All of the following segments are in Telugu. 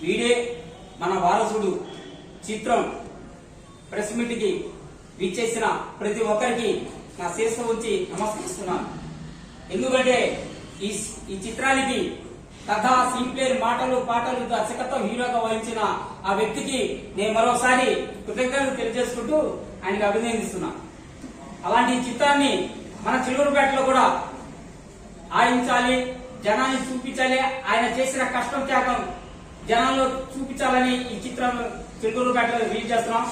వీడే మన వారసుడు చిత్రం ప్రెస్ మీట్ కి విచ్చేసిన ప్రతి ఒక్కరికి నా శిరస్సు ఉంచి నమస్కరిస్తున్నాను. ఎందుకంటే ఈ చిత్రానికి కథ, సింప్లేర్, మాటలు, పాటలు, దర్శకత్వం హీరోగా వహించిన ఆ వ్యక్తికి నేను మరోసారి కృతజ్ఞతలు తెలియజేసుకుంటూ ఆయనకి అభినందిస్తున్నా. అలాంటి చిత్రాన్ని మన చిలుకూరుపేటలో కూడా ఆడించాలి, జనాన్ని చూపించాలి. ఆయన చేసిన కష్టం, త్యాగం జనాల్లో చూపించాలని ఈ చిత్రం చిలుకూరుపేటలో రిలీజ్ చేస్తున్నాం.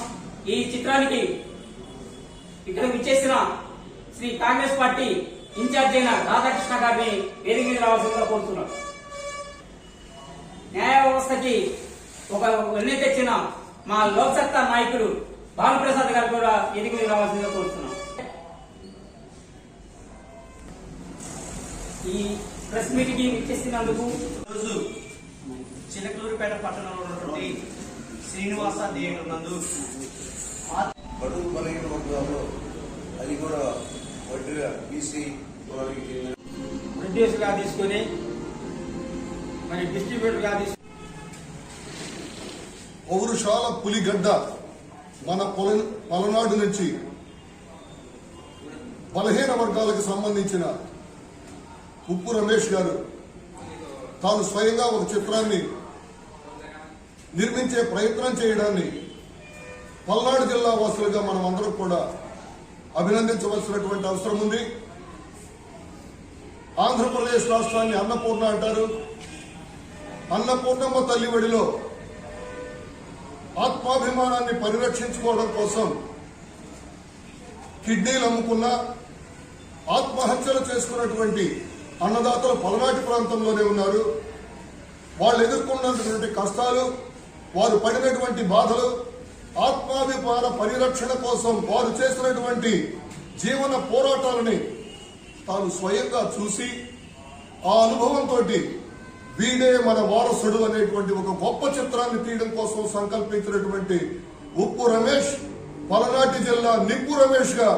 ఈ చిత్రానికి ఇక్కడ విచ్చేసిన శ్రీ కాంగ్రెస్ పార్టీ ఇన్ఛార్జ్ అయిన రాధాకృష్ణ గారిని వేదిక మీద రావాల్సిందిగా కోరుతున్నాం. న్యాయ వ్యవస్థకి ఒక వెన్నె తెచ్చిన మా లోక్సత్తా నాయకుడు భానుప్రసాద్ గారు కూడా వేదిక మీద రావాల్సిందిగా కోరుతున్నాం. ఈ ప్రెస్ మీట్ కి విచ్చేసినందుకు రోజు చిలకలూరుపేట పట్టణంలో ఉన్నటువంటి శ్రీనివాస థియేటర్ నందు బడుగు బలహీన వర్గాల్లో అది కూడా వడ్డీగా బీసీ ప్రొడ్యూసర్ గా తీసుకుని మరి డిస్ట్రిబ్యూటర్ గా పౌరుషాల పులిగడ్డ మన పలనాడు నుంచి బలహీన వర్గాలకు సంబంధించిన ఉప్పు రమేష్ గారు తాను స్వయంగా ఒక చిత్రాన్ని నిర్మించే ప్రయత్నం చేయడాన్ని పల్నాడు జిల్లా వాసులుగా మనం అందరం కూడా అభినందించవలసినటువంటి అవసరం ఉంది. ఆంధ్రప్రదేశ్ రాష్ట్రాన్ని అన్నపూర్ణ అంటారు. అన్నపూర్ణమ్మ తల్లి ఒడిలో ఆత్మాభిమానాన్ని పరిరక్షించుకోవడం కోసం కిడ్నీలు అమ్ముకున్న, ఆత్మహత్యలు చేసుకున్నటువంటి అన్నదాతలు పలనాటి ప్రాంతంలోనే ఉన్నారు. వాళ్ళు ఎదుర్కొన్నటువంటి కష్టాలు, వారు పడినటువంటి బాధలు, ఆత్మాభిమాన పరిరక్షణ కోసం వారు చేసినటువంటి జీవన పోరాటాలని తాను స్వయంగా చూసి ఆ అనుభవంతో వీడే మన వారసుడు అనేటువంటి ఒక గొప్ప చిత్రాన్ని తీయడం కోసం సంకల్పించినటువంటి ఉప్పు రమేష్ పలనాటి జిల్లా నిప్పు రమేష్ గా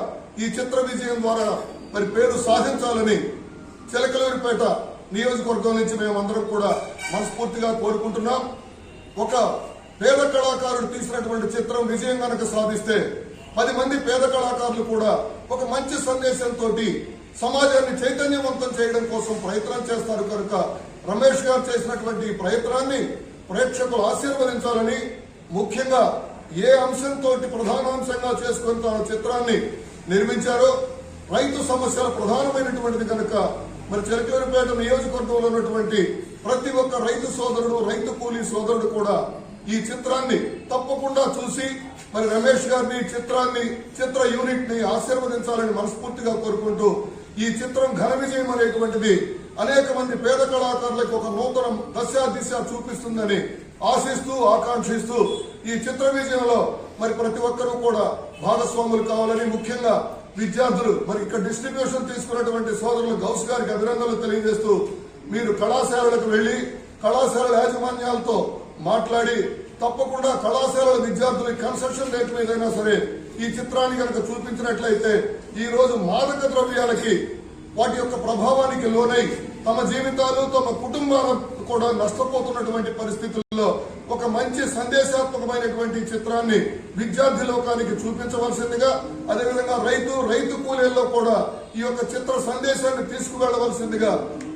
ఈ చిత్ర విజయం ద్వారా మరి పేరు సాధించాలని చిలకలూరిపేట నియోజకవర్గం నుంచి మేమందరం కూడా మనస్ఫూర్తిగా కోరుకుంటున్నాం. ఒక పేద కళాకారుడు తీసినటువంటి చిత్రం విజయం గనక సాధిస్తే 10 మంది పేద కళాకారులు కూడా ఒక మంచి సందేశంతో సమాజాన్ని చైతన్యవంతం చేయడం కోసం ప్రయత్నం చేస్తారు. కనుక రమేష్ గారు చేసినటువంటి ప్రయత్నాన్ని ప్రేక్షకులు ఆశీర్వదించాలని, ముఖ్యంగా ఏ అంశంతో ప్రధానాంశంగా చేసుకుని తన చిత్రాన్ని నిర్మించారో రైతు సమస్యల ప్రధానమైనటువంటిది కనుక మరి చిలకలూరిపేట నియోజకవర్గంలో ఉన్నటువంటి ప్రతి ఒక్క రైతు సోదరుడు, రైతు కూలీ సోదరుడు కూడా ఈ చిత్రాన్ని తప్పకుండా చూసి మరి రమేష్ గారిని, చిత్ర యూనిట్ ని ఆశీర్వదించాలని మనస్ఫూర్తిగా కోరుకుంటూ ఈ చిత్రం ఘన విజయం అనేటువంటిది అనేక మంది పేద కళాకారులకు ఒక నూతన దిశ చూపిస్తుందని ఆశిస్తూ, ఆకాంక్షిస్తూ ఈ చిత్ర విజయంలో మరి ప్రతి ఒక్కరూ కూడా భాగస్వాములు కావాలని, ముఖ్యంగా విద్యార్థులు మరి ఇక్కడ డిస్ట్రిబ్యూషన్ తీసుకున్నటువంటి సోదరులు గౌస్ గారికి అభినందనలు తెలియజేస్తూ, మీరు కళాశాలలకు వెళ్లి కళాశాలల యాజమాన్యాలతో మాట్లాడి తప్పకుండా కళాశాలల విద్యార్థులకి కన్సెషన్ రేట్ మీదైనా సరే ఈ చిత్రాన్ని కనుక చూపించినట్లయితే ఈ రోజు మాదక ద్రవ్యాలకి వాటి యొక్క ప్రభావానికి లోనై తమ జీవితాలు, తమ కుటుంబాలు కూడా నష్టపోతున్నటువంటి పరిస్థితుల్లో ఒక మంచి సందేశాత్మకమైనటువంటి చిత్రాన్ని విద్యార్థి లోకానికి చూపించవలసిందిగా, అదేవిధంగా రైతు కూలీల్లో కూడా ఈ యొక్క చిత్ర సందేశాన్ని తీసుకువెళ్లవలసిందిగా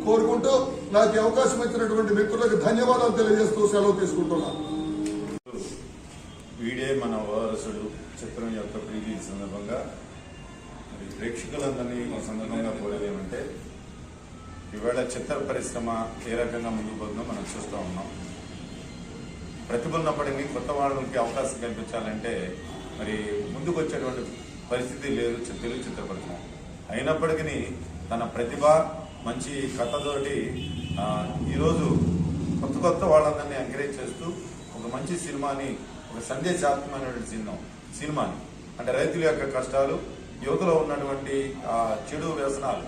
కోరుకుంటూ నాకు అవకాశం ఇచ్చినటువంటి మిత్రులకు ధన్యవాదాలు తెలియజేస్తూ సెలవు తీసుకుంటున్నాను. వీడే మన వారసుడు చిత్రం యొక్క ప్రీతి సందర్భంగా ప్రేక్షకులందరినీ ఈ సందర్భంగా కోరేదేమంటే, ఇవాళ చిత్ర పరిశ్రమ ఏ రకంగా ముందుకు పోతుందో మనం చూస్తూ ఉన్నాం. ప్రతిభ ఉన్నప్పటికీ కొత్త వాళ్ళకి అవకాశం కల్పించాలంటే మరి ముందుకు వచ్చేటువంటి పరిస్థితి లేదు తెలుగు చిత్ర పరిశ్రమ. అయినప్పటికీ తన ప్రతిభ, మంచి కథతోటి ఈరోజు కొత్త వాళ్ళందరినీ ఎంకరేజ్ చేస్తూ ఒక మంచి సినిమాని, ఒక సందేశాత్మకమైనటువంటి సినిమాని అంటే రైతుల యొక్క కష్టాలు, యువతలో ఉన్నటువంటి చెడు వ్యసనాలు,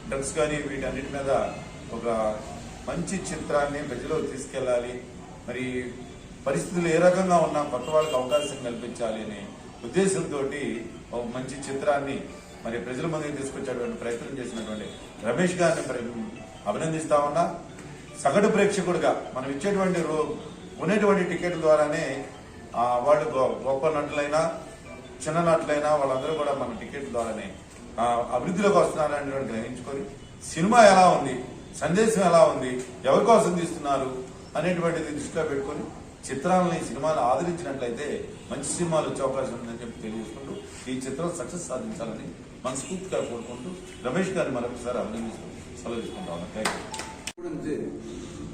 డ్రగ్స్ కానీ వీటన్నిటి మీద ఒక మంచి చిత్రాన్ని ప్రజలకు తీసుకెళ్ళాలి. మరి పరిస్థితులు ఏ రకంగా ఉన్నా కొత్త వాళ్ళకి అవకాశం కల్పించాలి అనే ఉద్దేశంతో ఒక మంచి చిత్రాన్ని మరి ప్రజల ముందుకు తీసుకొచ్చేటువంటి ప్రయత్నం చేసినటువంటి రమేష్ గారిని అభినందిస్తా ఉన్నా. సగటు ప్రేక్షకుడిగా మనం ఇచ్చేటువంటి కొనేటువంటి టికెట్ల ద్వారానే వాళ్ళు గొప్ప నటులైనా చిన్న నటులైనా వాళ్ళందరూ కూడా మన టికెట్ ద్వారానే అభివృద్ధిలోకి వస్తున్నారని గ్రహించుకొని సినిమా ఎలా ఉంది, సందేశం ఎలా ఉంది, ఎవరి కోసం తీస్తున్నారు అనేటువంటిది దృష్టిలో పెట్టుకొని చిత్రాలని సినిమాలు ఆదరించినట్లయితే మంచి సినిమాలు వచ్చే అవకాశం ఉందని చెప్పి తెలియజేసుకుంటూ ఈ చిత్రం సక్సెస్ సాధించాలని మనస్ఫూర్తిగా కోరుకుంటూ రమేష్ గారిని మరొకసారి అభినందిస్తూ సెలవు తీసుకుంటా ఉన్నాను. Thank you.